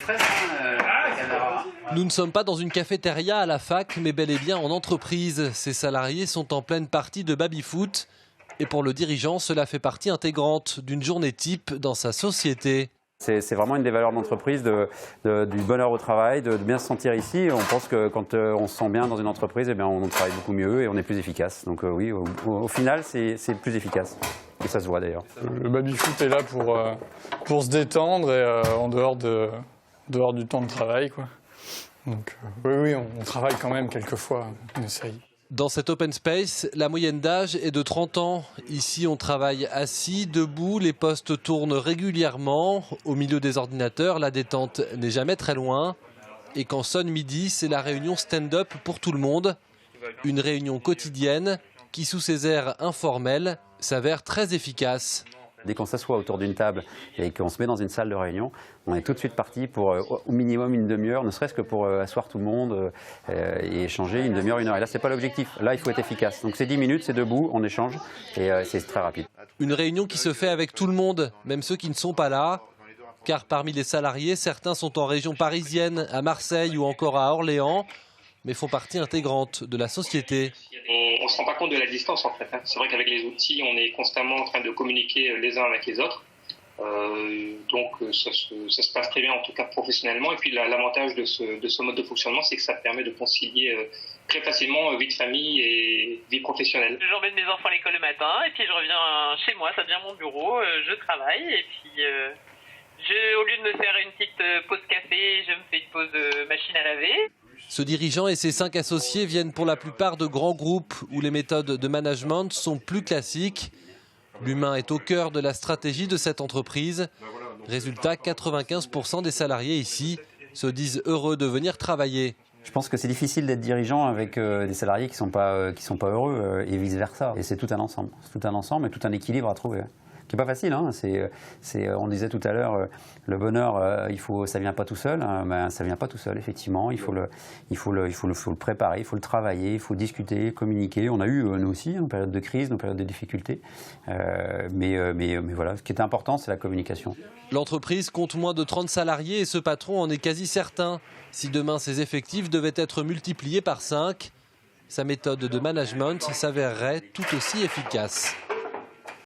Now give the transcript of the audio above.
fraîche, la caméra. Nous ne sommes pas dans une cafétéria à la fac, mais bel et bien en entreprise. Ces salariés sont en pleine partie de baby-foot. Et pour le dirigeant, cela fait partie intégrante d'une journée type dans sa société. C'est vraiment une des valeurs de l'entreprise, du bonheur au travail, de bien se sentir ici. On pense que quand on se sent bien dans une entreprise, eh bien, on travaille beaucoup mieux et on est plus efficace. Donc oui, au final, c'est plus efficace. Et ça se voit d'ailleurs. Le baby-foot est là pour se détendre et en dehors du temps de travail, quoi. Donc oui, on travaille quand même quelquefois, on essaye. Dans cet open space, la moyenne d'âge est de 30 ans. Ici, on travaille assis, debout, les postes tournent régulièrement. Au milieu des ordinateurs, la détente n'est jamais très loin. Et quand sonne midi, c'est la réunion stand-up pour tout le monde. Une réunion quotidienne qui, sous ses airs informels, s'avère très efficace. Dès qu'on s'assoit autour d'une table et qu'on se met dans une salle de réunion, on est tout de suite parti pour au minimum une demi-heure, ne serait-ce que pour asseoir tout le monde et échanger une demi-heure, une heure. Et là, ce n'est pas l'objectif. Là, il faut être efficace. Donc c'est 10 minutes, c'est debout, on échange et c'est très rapide. Une réunion qui se fait avec tout le monde, même ceux qui ne sont pas là. Car parmi les salariés, certains sont en région parisienne, à Marseille ou encore à Orléans, mais font partie intégrante de la société. On ne se rend pas compte de la distance en fait. C'est vrai qu'avec les outils, on est constamment en train de communiquer les uns avec les autres. Donc ça se passe très bien, en tout cas professionnellement. Et puis l'avantage de ce mode de fonctionnement, c'est que ça permet de concilier très facilement vie de famille et vie professionnelle. J'emmène mes enfants à l'école le matin et puis je reviens chez moi, ça devient mon bureau, je travaille et puis au lieu de me faire une petite pause café, je me fais une pause machine à laver. Ce dirigeant et ses 5 associés viennent pour la plupart de grands groupes où les méthodes de management sont plus classiques. L'humain est au cœur de la stratégie de cette entreprise. Résultat, 95% des salariés ici se disent heureux de venir travailler. Je pense que c'est difficile d'être dirigeant avec des salariés qui sont pas heureux et vice-versa. Et c'est tout un ensemble. C'est tout un ensemble et tout un équilibre à trouver. Qui n'est pas facile, hein. On disait tout à l'heure, le bonheur, ça ne vient pas tout seul. Ben, ça ne vient pas tout seul, effectivement. Il faut le préparer, il faut le travailler, il faut discuter, communiquer. On a eu, nous aussi, nos périodes de crise, nos périodes de difficultés. Mais voilà, ce qui est important, c'est la communication. L'entreprise compte moins de 30 salariés et ce patron en est quasi certain. Si demain ses effectifs devaient être multipliés par 5, sa méthode de management s'avérerait tout aussi efficace.